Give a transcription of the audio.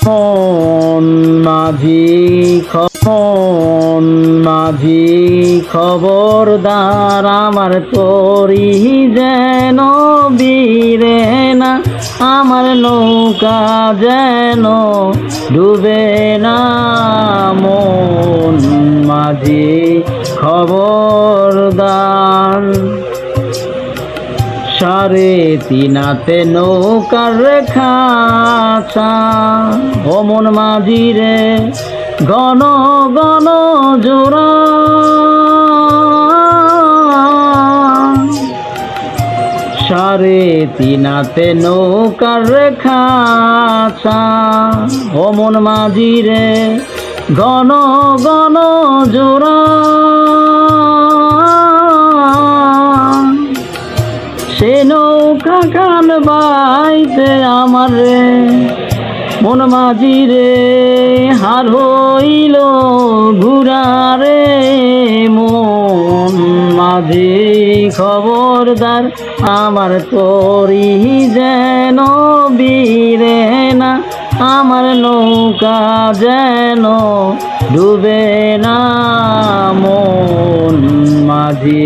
মন মাঝি খবরদার আমার তরি যেন বীরে না, আমার নৌকা যেন ডুবে না। মন মাঝি খবরদার। সাড়ে তিনাতে নৌকার রেখা ও মন মাঝি রে ঘন ঘন জোড়া। সাড়ে তিনাতে নৌকার রেখা ও মন মাঝি রে ঘন ঘন জোড়া। সে নৌকা খান বাইতে আমার রে মন মাঝি রে হার হইল ঘুরা রে। মন মাঝি খবরদার আমার তরি যেন বীরে না, আমার নৌকা যেন ডুবে না। মন মাঝি